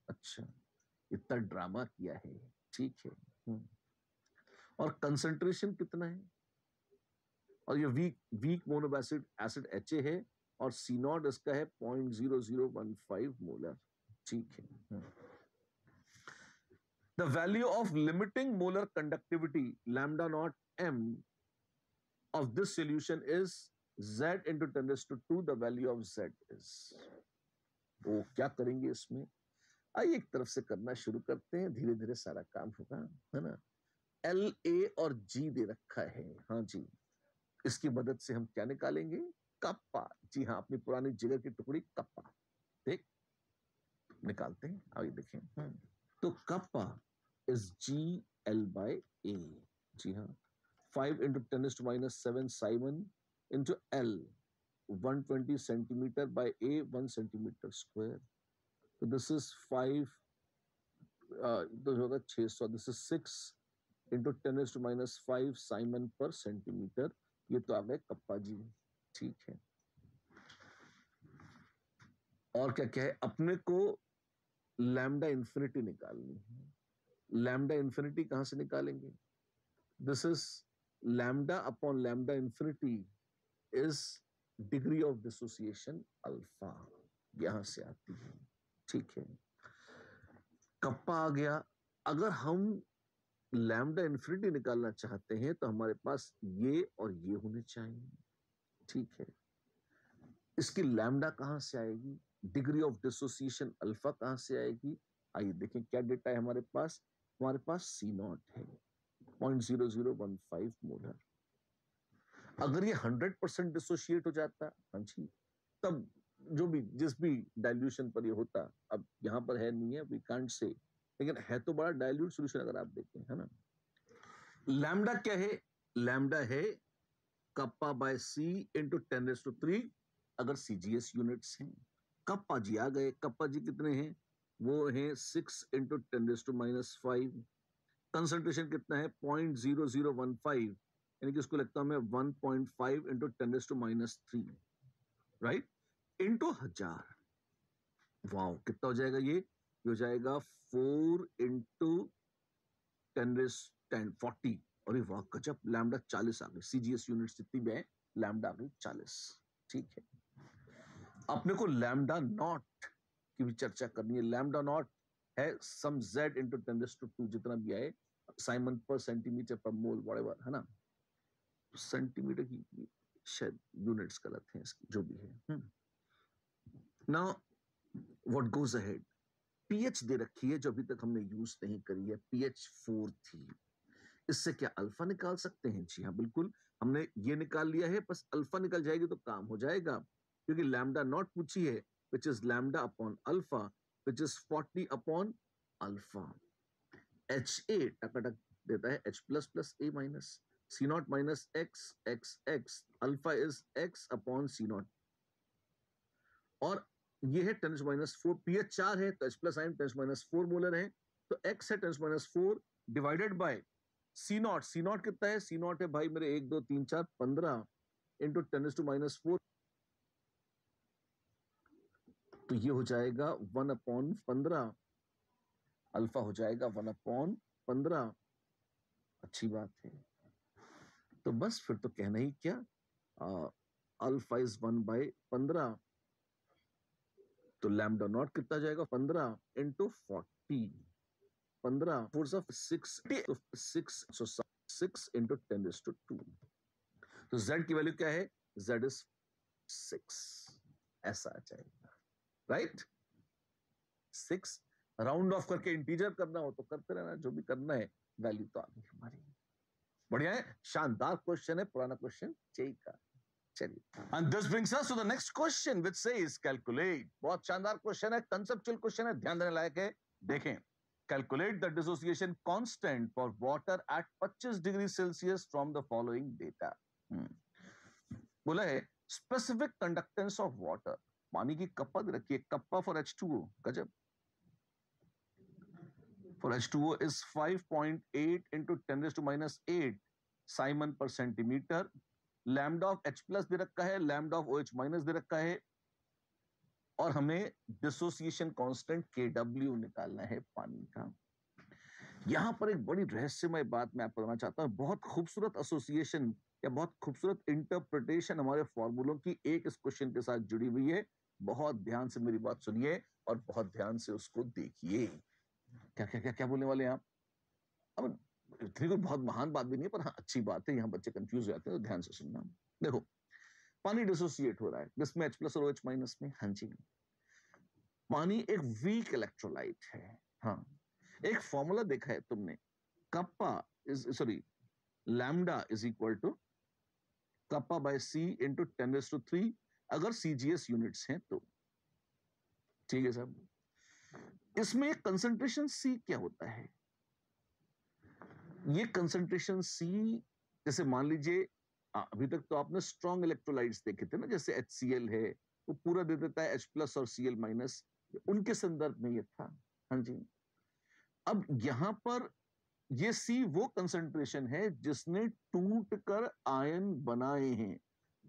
अच्छा, इतना ड्रामा किया है, ठीक है। और कंसंट्रेशन कितना है, और ये वीक मोनो एसिड एच है, और सी नॉट इसका है 0.0015 मोलर, ठीक है। The value of limiting molar conductivity lambda naught M of this solution is z into 10 raised to 2, the value of z is, वो क्या करेंगे इसमें, आइए एक तरफ से करना शुरू करते हैं, धीरे धीरे सारा काम होगा, है ना। एल ए और जी दे रखा है, हाँ जी, इसकी मदद से हम क्या निकालेंगे, कप्पा, जी हाँ, अपनी पुरानी जिगर की टुकड़ी कप्पा, देख निकालते हैं, आइए देखें। तो kappa is G L by A, जी हाँ, 5 into 10 is to minus 7 Simon into L, 120 centimeter by A, 1 centimeter square. So this is 5, तो होगा 600, this is 6 into 10 is to minus 5 Simon per centimeter, ये तो आ गए कप्पा जी, ठीक है। और क्या क्या है, अपने को लैम्डा इंफिनिटी निकालनी है। लैम्डा इंफिनिटी कहां से निकालेंगे, this is lambda upon lambda infinity is degree of dissociation alpha, यहां से आती है, ठीक है। कप्पा आ गया। अगर हम लैम्डा इंफिनिटी निकालना चाहते हैं तो हमारे पास ये और ये होने चाहिए, ठीक है। इसकी लैम्डा कहां से आएगी, डिग्री ऑफ डिसोसिएशन अल्फा कहां से आएगी, आइए देखें क्या डेटा है हमारे पास। हमारे पास सी नॉट है 0.0015 मोलर। अगर ये 100% डिसोशिएट हो जाता, हाँ जी, तब जो भी जिस भी डाइल्यूशन पर ये होता, अब यहां पर है नहीं है, वी कांट से, लेकिन है तो बड़ा डाइल्यूट सॉल्यूशन अगर आप देखें, है ना। लैम्डा क्या है, लैम्डा है कप्पा बाय सी इंटू 10⁻³ अगर सीजीएस यूनिट्स हैं। कप्पा जी आ गए, कप्पा जी कितने हैं, वो हैं 6 इंटू 10⁻⁵। कंसंट्रेशन कितना है 0.0015, यानी कि उसको लगता है मैं 1.5 इंटू 10⁻³ राइट, इंटू 1000। वाओ, कितना हो जाएगा ये हो जाएगा 4 इंटू 10⁻40। अरे वाह गजब, लैम्डा 40 आ गई, सीजीएस यूनिट जितनी भी है लैम्डा आ गई 40, ठीक है। अपने को लैम्डा नॉट की भी चर्चा करनी है। लैम्डा नॉट है सम z इंटू 10⁻², जितना भी आए, साइमन पर सेंटीमीटर पर मोल व्हाटएवर, है ना। सेंटीमीटर की शायद यूनिट्स गलत हैं इसकी, जो भी है। Now what goes ahead, pH दे रखी है जो अभी तक हमने यूज नहीं करी है, पीएच 4 थी। इससे क्या अल्फा निकाल सकते हैं, जी हाँ बिल्कुल, हमने ये निकाल लिया है, बस अल्फा निकल जाएगी तो काम हो जाएगा, क्योंकि लैम्डा नॉट पूछी है, which is lambda upon alpha, which is 40 upon alpha. H A टकाटक देता है H plus plus A minus C naught minus X X X, alpha is X upon C naught, और ये है 10⁻⁴, पीएच 4 है तो एच प्लस आइन 10⁻⁴ molar है, तो एक्स है 10⁻⁴ divided by C naught. C naught कितना है, सी नॉट है भाई मेरे 1 2 3 4 15 इंटू 10⁻⁴, तो ये हो जाएगा 1/15, अल्फा हो जाएगा 1/15। अच्छी बात है, तो बस फिर तो कहना ही क्या, अल्फा इज 1/15, तो लैम्डा नॉट कितना जाएगा 15 इंटू 40, 15 फोर्स ऑफ 6, तो 6 इंटू 10⁻²। तो z की वैल्यू क्या है, z इज 6, ऐसा आ जाएगा, राइट। 6 राउंड ऑफ करके इंटीजर करना हो तो करते रहना, जो भी करना है, वैल्यू तो आ गई हमारी। बढ़िया है, शानदार क्वेश्चन है, पुराना क्वेश्चन जेई का। चलिए, and this brings us to the next question which says calculate. बहुत शानदार क्वेश्चन है, कंसेप्चुअल क्वेश्चन है, ध्यान देने लायक है। देखें, calculate the dissociation constant for water at 25 degree Celsius from the following data. बोला है specific conductance of water. पानी की कप्पा रखिए, कप्पा for H2O, गजब। For H2O is 5.8 into 10 raised to minus 8 siemens per centimetre. Lambda of H plus दे रखा है, lambda of OH minus दे रखा है, और हमें डिसोसिएशन कांस्टेंट KW निकालना है पानी का। यहां पर एक बड़ी रहस्यमय बात मैं आपको बताना चाहता हूं। बहुत खूबसूरत एसोसिएशन या बहुत खूबसूरत इंटरप्रिटेशन हमारे फॉर्मूलों की एक इस क्वेश्चन के साथ जुड़ी हुई है। बहुत ध्यान से मेरी बात सुनिए और बहुत ध्यान से उसको देखिए। क्या क्या क्या क्या बोलने वाले हैं आप? अब इतनी कोई बहुत महान बात भी नहीं है, पर हाँ अच्छी बात है, यहाँ बच्चे कंफ्यूज हो जाते हैं, तो ध्यान से सुनना। देखो, पानी डिसोसिएट हो रहा है जिसमें H प्लस और OH माइनस में। हाँ जी, पानी एक वीक इलेक्ट्रोलाइट है। हाँ, एक फॉर्मूला देखा है तुमने, kappa is sorry lambda is equal to kappa by C into 10⁻³ अगर CGS यूनिट्स हैं तो। ठीक है साहब, इसमें कंसंट्रेशन C क्या होता है? ये कंसंट्रेशन C, जैसे मान लीजिए अभी तक तो आपने स्ट्रॉन्ग इलेक्ट्रोलाइट्स देखे थे ना, जैसे HCl है, वो पूरा दे देता है H प्लस और Cl माइनस, उनके संदर्भ में ये था। हाँ जी, अब यहां पर ये C वो कंसंट्रेशन है जिसने टूट कर आयन बनाए हैं।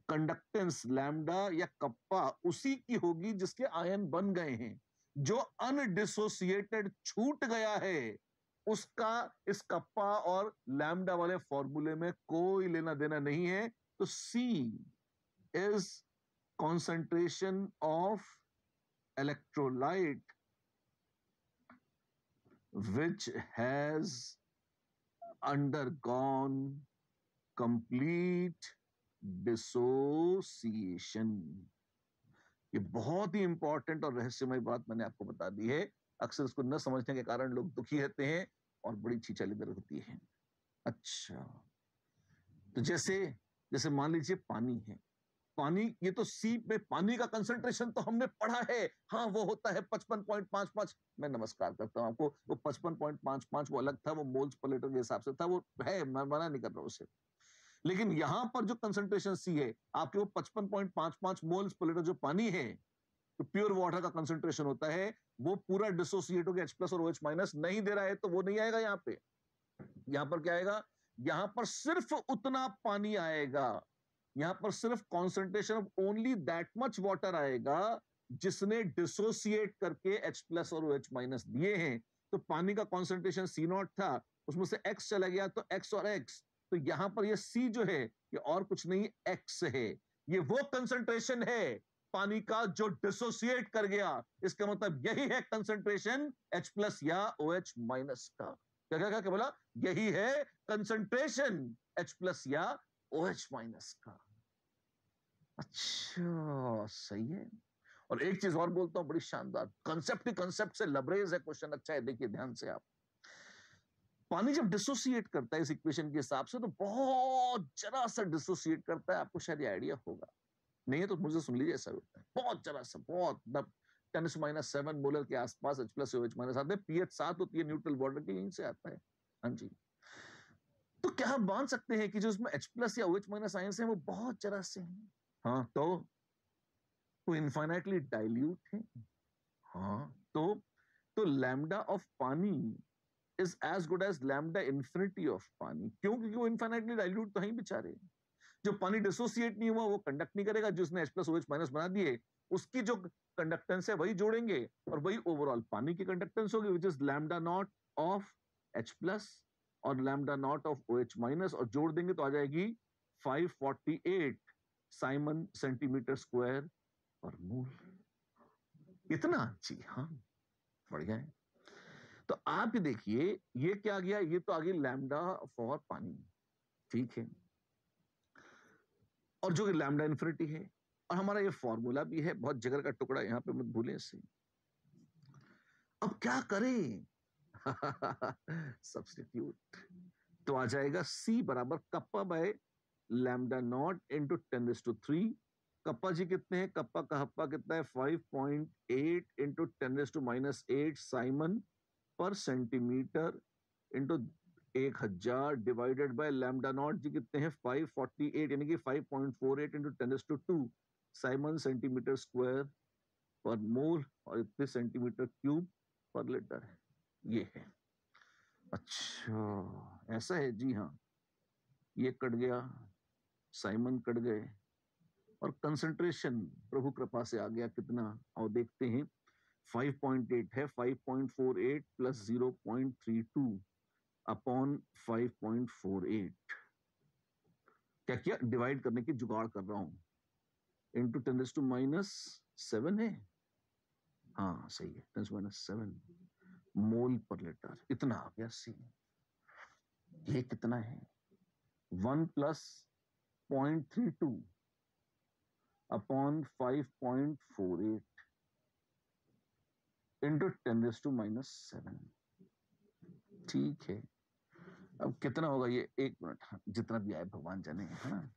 कंडक्टेंस लैम्डा या कप्पा उसी की होगी जिसके आयन बन गए हैं। जो अनडिसोसिएटेड छूट गया है उसका इस कप्पा और लैम्डा वाले फॉर्मूले में कोई लेना देना नहीं है। तो C is concentration of electrolyte which has undergone complete dissociation. ये बहुत ही इंपॉर्टेंट और रहस्यमय बात मैंने आपको बता दी है। अक्सर इसको न समझने के कारण लोग दुखी रहते हैं और बड़ी चीचा लेकर होती है। अच्छा, तो जैसे जैसे मान लीजिए पानी है, पानी, ये तो C में पानी का कंसंट्रेशन तो हमने पढ़ा है। हाँ, वो होता है 55.55। मैं नमस्कार करता हूं आपको, वो 55.55 वो अलग था, वो मोल्स पर लीटर के हिसाब से था, वो है, मैं मना नहीं कर रहा उसे। लेकिन यहां पर जो कंसंट्रेशन C है आपके, वो 55.55 मोल्स पर लीटर जो पानी है, तो प्योर वाटर का कंसंट्रेशन होता है, वो पूरा डिसोसिएट होकर H प्लस और OH माइनस नहीं दे रहा है, तो वो नहीं आएगा यहाँ पे। यहां पर क्या आएगा? यहां पर सिर्फ उतना पानी आएगा, यहां पर सिर्फ concentration of only that much water आएगा जिसने डिसोसिएट करके H प्लस और OH माइनस दिए हैं। तो पानी का कॉन्सेंट्रेशन C0 था, उसमें से X चला गया, तो X और X, तो यहां पर ये C जो है ये और कुछ नहीं X है। ये वो कंसंट्रेशन है पानी का जो डिसोसिएट कर गया। इसका मतलब यही है कंसंट्रेशन H प्लस या OH माइनस का। क्या क्या क्या बोला? यही है कंसंट्रेशन H प्लस या OH माइनस का। अच्छा, सही है। और एक चीज और बोलता हूं, बड़ी शानदार कंसेप्ट ही कंसेप्ट से लबरेज है क्वेश्चन। अच्छा है, देखिए ध्यान से आप। पानी जब डिसोसिएट करता है इस इक्वेशन के हिसाब से, तो बहुत जरा सा डिसोसिएट करता है। आपको शायद आइडिया होगा, नहीं है तो मुझे सुन लीजिए, ऐसा होता है बहुत जरा सा, बहुत 10⁻⁷ मोलर के आसपास H प्लस OH माइनस आते हैं। pH 7 होती है न्यूट्रल वाटर की, यहीं से आता है। हाँ जी, तो क्या हम मान सकते हैं कि जो उसमें H प्लस या OH माइनस आयंस हैं वो बहुत जरा से हैं? हाँ, तो इनफाइनाइटली डाइल्यूट है। हाँ, तो lambda of pani is as good as lambda infinity of pani. क्यों? क्योंकि वो इनफाइनाइटली डाइल्यूट तो हैं बेचारे। जो पानी डिसोसिएट नहीं हुआ वो कंडक्ट नहीं करेगा, जिसने H प्लस OH माइनस बना दिए उसकी जो कंडक्टेंस है वही जोड़ेंगे और वही ओवरऑल पानी की कंडक्टेंस होगी, which is lambda naught of H plus और lambda naught of OH minus, और जोड़ देंगे तो आ जाएगी 548 साइमन सेंटीमीटर स्क्वायर पर मोल। इतना? जी हाँ, बढ़िया है। तो आप ये देखिए, ये क्या आ गया? ये तो आ गई लैम्डा फॉर पानी, ठीक है, और जो कि लैम्डा इन्फिनिटी है, और हमारा ये फॉर्मूला भी है, बहुत जिगर का टुकड़ा, यहां पे मत भूलें इसे। अब क्या करें? सब्स्टिट्यूट, तो आ जाएगा C बराबर kappa by lambda naught into 10⁻³ kappa जी कितने हैं, कप्पा का हप्पा कितना है 5.8 into 10⁻⁸ siemens per centimetre into 1000 divided by lambda naught जी कितने हैं 548 यानी कि 5.48 इंटू 10⁻² साइमन सेंटीमीटर स्क्वायर पर मोल और इतने सेंटीमीटर क्यूब पर लीटर है। ये है। अच्छा ऐसा है जी हाँ, ये कट गया, साइमन कट गए और कंसंट्रेशन प्रभु कृपा से आ गया कितना, और देखते हैं 5.8 है, 5.48 प्लस 0.32 अपॉन 5.48 क्या किया, डिवाइड करने की जुगाड़ कर रहा हूं इंटू 10⁻⁻7 है, हाँ सही है 10⁻⁷ मोल पर लीटर इतना आ गया सी। ये कितना है 1 प्लस 0.32 अपॉन 5.48 इंटू 10⁻⁷। ठीक है, अब कितना होगा ये, एक मिनट, जितना भी आए भगवान जाने, है ना।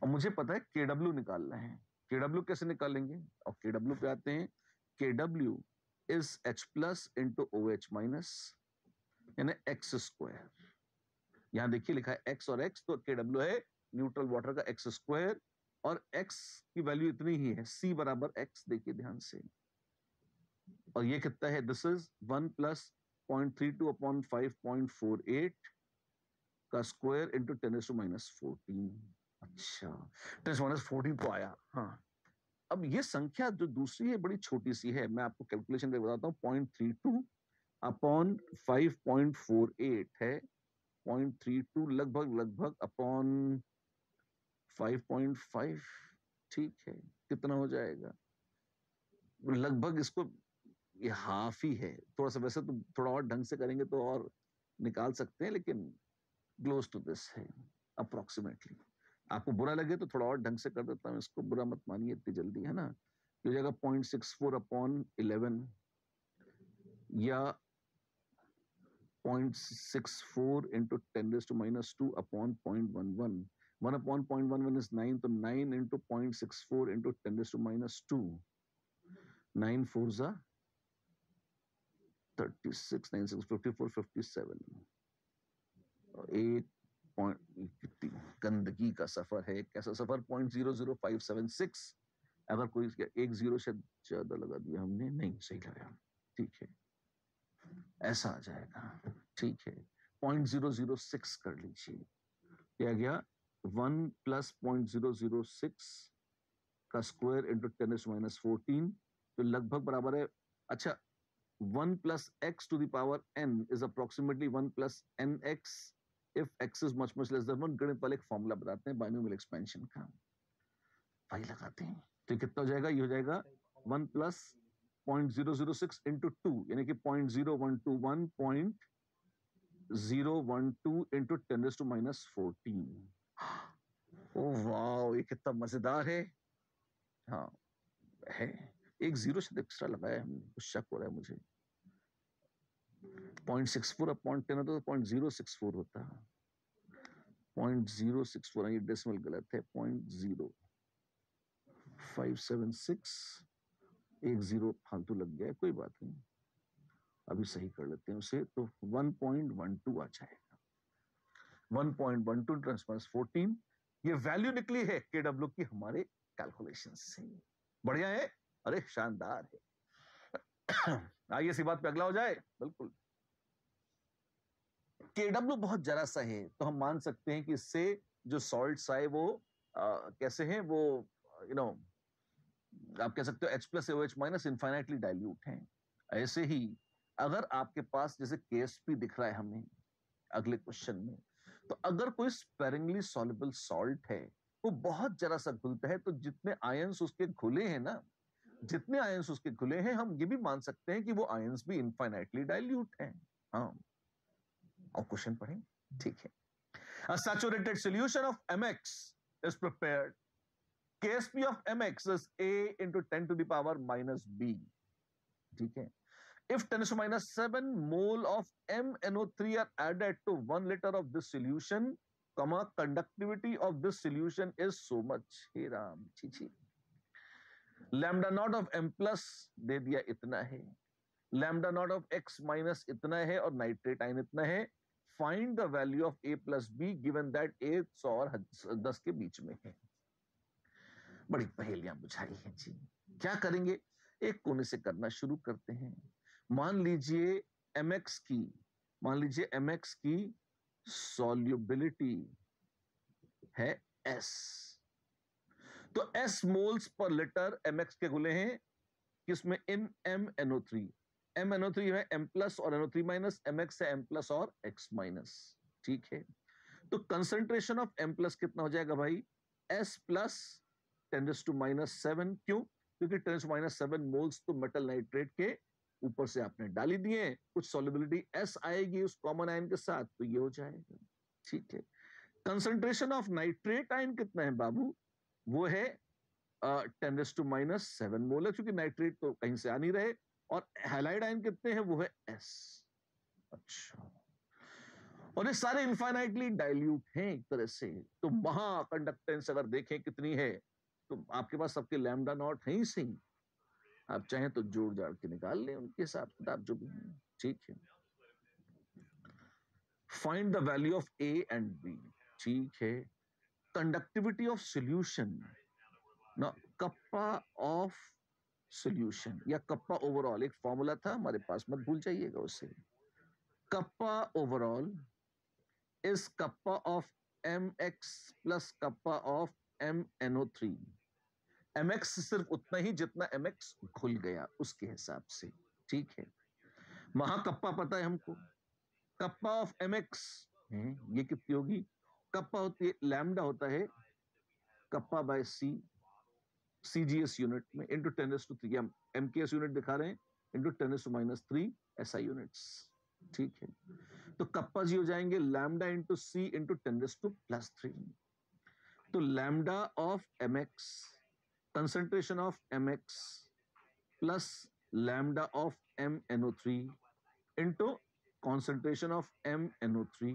और मुझे पता है केडब्ल्यू निकालना है, केडब्ल्यू कैसे निकालेंगे, और केडब्ल्यू पे आते हैं, केडब्ल्यू is H plus into OH minus यानी एक्स स्क्वायर। यहां देखिए लिखा है एक्स और एक्स, तो केडब्ल्यू है न्यूट्रल वाटर का एक्स स्क्वायर, और एक्स की वैल्यू इतनी ही है, सी बराबर एक्स, देखिए ध्यान से, और ये कितना है, दिस इज 1 प्लस 0.32 अपॉन 5.48 का स्क्वायर इंटू 10⁻⁻14। अच्छा 10⁻⁻14 तो आया, हाँ। अब ये संख्या जो दूसरी है बड़ी छोटी सी है, मैं आपको कैलकुलेशन करके बताता हूँ, 0.32 अपॉन 5.48 है, 0.32 लगभग लगभग अपॉन 5.5, ठीक है, कितना हो जाएगा लगभग, इसको ये हाफ ही है, थोड़ा सा, वैसे तो थोड़ा और ढंग से करेंगे तो और निकाल सकते हैं, लेकिन क्लोज टू दिस है अप्रोक्सीमेटली। आपको बुरा लगे तो थोड़ा और ढंग से कर देता हूँ इसको, बुरा मत मानिए इतनी जल्दी, है ना। हो जाएगा 0.64 अपॉन 11 या 0.64 इंटू 10⁻⁻2 अपॉन 0.11, 1 अपॉन 0.11 इज 9, तो 9 इंटू 0.64 इंटू 10⁻⁻2, 9 4 जा 36, 9 6 54 57, एक कितनी गंदगी का सफर है, कैसा सफर, 0.00576, अगर कोई एक जीरो से ज्यादा लगा दिया हमने, नहीं सही लगाया, ठीक है, ऐसा आ जाएगा, ठीक है, 0.006 कर लीजिए, क्या गया 1 प्लस 0.006 का स्क्वायर इंटू 10⁻⁻14, तो लगभग बराबर है, अच्छा 1 plus x to the power n is approximately 1 plus nx if x is much less than 1। गणित वाले एक फॉर्मूला बताते हैं बाइनोमियल एक्सपेंशन का, वही लगाते हैं, तो कितना हो जाएगा, ये हो जाएगा 1 प्लस 0.006 इंटू 2 यानी कि 0.0121 इंटू 10⁻⁻14। ओ वाह, ये कितना मजेदार है, हाँ है, एक जीरो से एक्स्ट्रा लगाया हमने, कुछ शक हो रहा है मुझे, 0.64 अपॉन 10 होता तो 0.064 होता, 0.064, ये डेसिमल गलत है, 0.0576, एक जीरो फालतू लग गया है, कोई बात नहीं, अभी सही कर लेते हैं उसे, तो 1.12 आ जाएगा, 1.12 ट्रांसफर्स 14, ये वैल्यू निकली है केडब्ल्यू की हमारे कैलकुलेशन से, बढ़िया है, अरे शानदार है। आइए इसी बात पे अगला हो जाए, बिल्कुल, केडब्ल्यू बहुत जरा सा है, तो हम मान सकते हैं कि इससे जो सॉल्ट्स आए वो कैसे हैं, वो यू नो आप कह सकते हो H plus OH minus infinitely dilute हैं। ऐसे ही अगर आपके पास जैसे KSP दिख रहा है हमें अगले क्वेश्चन में, तो अगर कोई स्पेरिंगली सॉल्युबल सॉल्ट है, वो बहुत जरा सा घुलता है, तो जितने आयंस उसके घुले हैं ना, जितने आयंस उसके घुले हैं, हम ये भी मान सकते हैं कि वो आयंस भी इनफाइनाइटली डाइल्यूट हैं। हाँ, और क्वेश्चन पढ़ें, ठीक है। A saturated solution of MX is prepared. KSP of MX is A into 10 to the power minus B. ठीक है। If 10 to minus 7 mole of MnO3 are added to 1 liter of this solution, comma conductivity of this solution is so much. हे राम छी, lambda naught of m plus दे दिया इतना है, lambda naught of x minus इतना है और nitrate ion इतना है. Find the value of a plus B given that a 100 और 10 के बीच में है. बड़ी पहेलियां बुझाई हैं जी. क्या करेंगे? एक कोने से करना शुरू करते हैं. मान लीजिए mx की सॉल्युबिलिटी है s. तो s moles per litre mx के गुले हैं किसमें? इन MnO3. MnO3 है m प्लस और NO3 माइनस, mx है m प्लस और x माइनस. ठीक है. तो कंसंट्रेशन ऑफ m प्लस कितना हो जाएगा भाई? s plus 10⁻⁷. क्यों? क्योंकि 10⁻⁷ मोल्स तो मेटल नाइट्रेट के ऊपर से आपने डाली दिए, कुछ सॉल्युबिलिटी s आएगी उस कॉमन आयन के साथ, तो ये हो जाएगा. ठीक है. कंसंट्रेशन ऑफ नाइट्रेट आयन कितना है बाबू? वो है 10⁻⁷ मोल है, क्योंकि नाइट्रेट तो कहीं से आ नहीं रहे. और हैलाइड आयन कितने हैं? वो है s. अच्छा. और ये सारे इनफाइनाइटली डाइल्यूट हैं एक तरह से. तो महाकंडक्टेंस अगर देखें कितनी है, तो आपके पास सबके लैम्डा नॉट है ही सही. आप चाहें तो जोड़ जाड़ के निकाल लें उनके हिसाब किताब जो भी है. ठीक है. Find the value of a and b. ठीक है. Conductivity of solution. ना कप्पा ऑफ सॉल्यूशन या कप्पा ओवरऑल, एक फॉर्मूला था हमारे पास, मत भूल जाइएगा उसे. Kappa overall is kappa of mx plus kappa of MnO3. mx सिर्फ उतना ही जितना mx खुल गया उसके हिसाब से. ठीक है. महाकप्पा पता है हमको. कप्पा ऑफ mx ये कितनी होगी? कप्पा होती है, लैम्डा होता है kappa by c CGS unit में इंटू 10⁻3. हम MKS यूनिट दिखा रहे हैं, इंटू 10⁻³ SI यूनिट्स. ठीक है. तो कप्पा जी हो जाएंगे लैम्डा इंटू c इंटू 10⁻3. तो lambda of mx, concentration of mx plus lambda of MnO3 into concentration of MnO3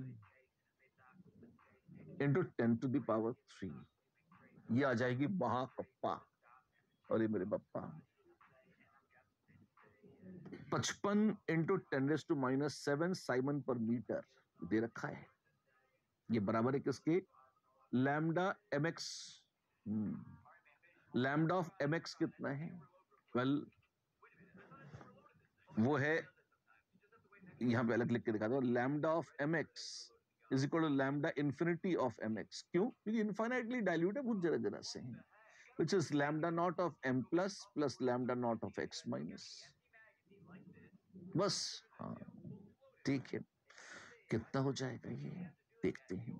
into 10⁻3. ये आ जाएगी महाकप्पा. और ये मेरे बप्पा 55 इंटू 10⁻⁷ साइमन पर मीटर दे रखा है. ये बराबर है किसके? Lambda mx. Lambda of mx कितना है? वेल वो है, यहां पे अलग लिख के दिखा दो. Lambda of mx is equal to lambda infinity of mx. क्यों? क्योंकि इनफाइनाइटली डाइल्यूट है, बहुत जरा जरा से है. which is lambda naught of m plus plus lambda naught of x minus. बस. हाँ ठीक है. कितना हो जाएगा ये देखते हैं.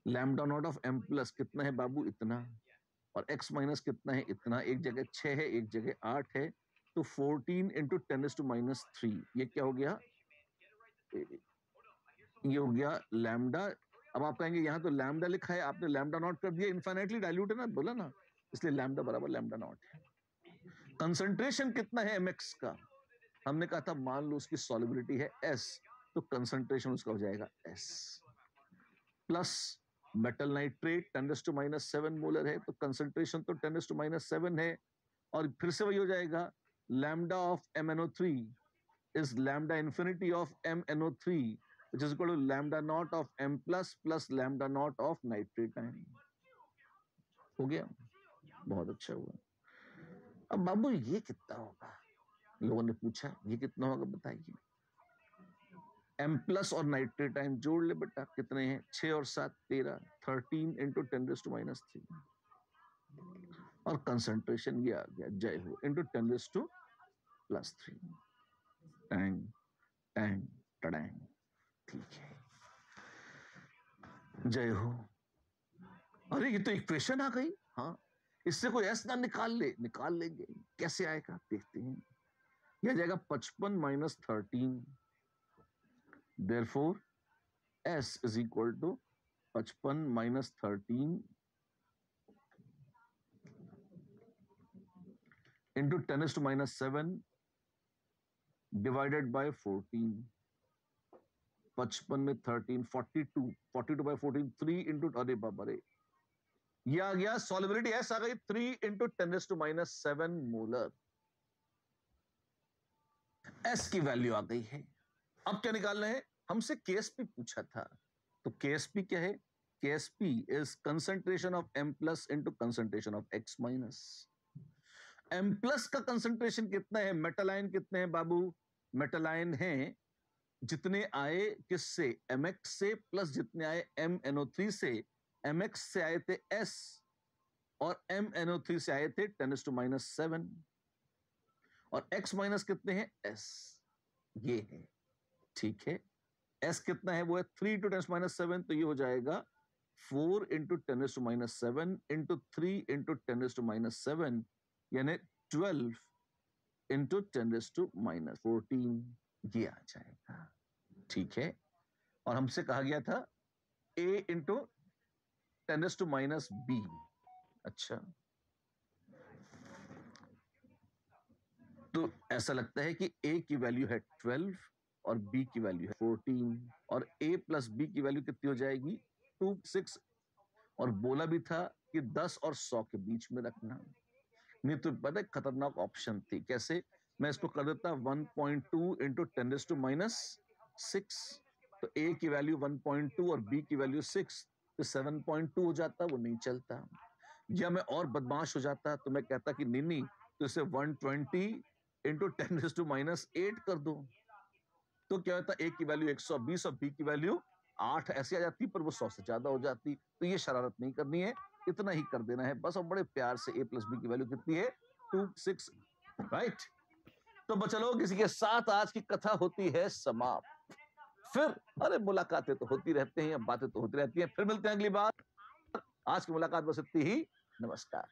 Lambda naught of m plus कितना है बाबू? इतना. और x माइनस कितना है? इतना. एक जगह 6 है, एक जगह 8 है. तो 14 इंटू 10⁻⁻3. ये क्या हो गया? ये हो गया लैम्डा. अब आप कहेंगे यहां तो लैम्डा लिखा है, आपने लैम्डा नॉट कर दिया. इनफाइनाइटली डाइल्यूट है ना, बोला ना, इसलिए लैम्डा बराबर लैम्डा नॉट है. कंसंट्रेशन कितना है mx का? हमने कहा था मान लो उसकी सॉल्युबिलिटी है s, तो कंसंट्रेशन उसका हो जाएगा s plus metal nitrate 10⁻⁷ molar है, तो कंसंट्रेशन तो 10⁻⁷ है. और फिर से वही हो जाएगा. Lambda of MnO3 is lambda infinity of MnO3 which is equal to lambda naught of m plus lambda naught of nitrate ion. हो गया. बहुत अच्छा हुआ. अब बाबू ये कितना होगा? लोगों ने पूछा ये कितना होगा बताइए. m प्लस और नाइट्रेट आयन जोड़ ले बेटा. कितने हैं? 6 और 7 13. 13 इंटू 10⁻⁻3. और कंसंट्रेशन ये आ गया जय हो इंटू 10⁻⁻3. Tang Tang Tang. ठीक है. जय हो. अरे ये तो इक्वेशन आ गई. हाँ, इससे कोई एस ना निकाल लेंगे. कैसे आएगा देखते हैं. यह जाएगा 55 minus 13. Therefore S is equal to 55 minus 13 into 10⁻⁷ divided by 14. 55 में 13, 42, 42 बाय 14, 3 इंटू, अरे बाबा रे, ये आ गया सॉल्युबिलिटी एस आ गई 3 इंटू 10⁻⁷ मोलर। एस की वैल्यू आ गई है। अब क्या निकालना है, हमसे केएसपी पूछा था, तो केएसपी क्या है, KSP is concentration of M plus into concentration of X minus. M plus का कंसंट्रेशन कितना है, मेटालाइन कितने हैं बाबू, मेटालाइन है जितने आए किससे, mx से, प्लस जितने आए MnO3 से, mx से आए थे s और MnO3 से आए थे 10⁻⁷, और x माइनस कितने हैं s, ये है, ठीक है। s कितना है, वो है 3 × 10⁻⁷, तो ये हो जाएगा 4 × 10⁻⁷ इंटू 3 × 10⁻⁷, यानी 12 × 10⁻⁴, ये आ जाएगा, ठीक है। और हमसे कहा गया था a इंटू 10⁻⁻b, अच्छा, तो ऐसा लगता है कि a की वैल्यू है 12 और b की वैल्यू है 14, और a प्लस b की वैल्यू कितनी हो जाएगी, 2, 6, और बोला भी था कि 10 और 100 के बीच में रखना। नहीं तो पता है खतरनाक ऑप्शन थी, कैसे, मैं इसको कर देता 1.2 इंटू 10⁻⁶, तो a की वैल्यू 1.2 और b की वैल्यू 6, तो 7.2 हो जाता, वो नहीं चलता। या मैं और बदमाश हो जाता, तो मैं कहता कि नहीं, तो इसे 120 इंटू 10⁻⁸ कर दो, तो क्या होता, a की वैल्यू 120 और b की वैल्यू 8 ऐसी आ जाती, पर वो 100 से ज्यादा हो जाती। तो ये शरारत नहीं करनी है, इतना ही कर देना है बस, और बड़े प्यार से a प्लस बी की वैल्यू कितनी है, 2, 6, राइट। तो चलो, किसी के साथ आज की कथा होती है समाप्त। फिर अरे मुलाकातें तो होती रहती हैं, बातें तो होती रहती हैं, फिर मिलते हैं अगली बार। आज की मुलाकात बस इतनी ही, नमस्कार।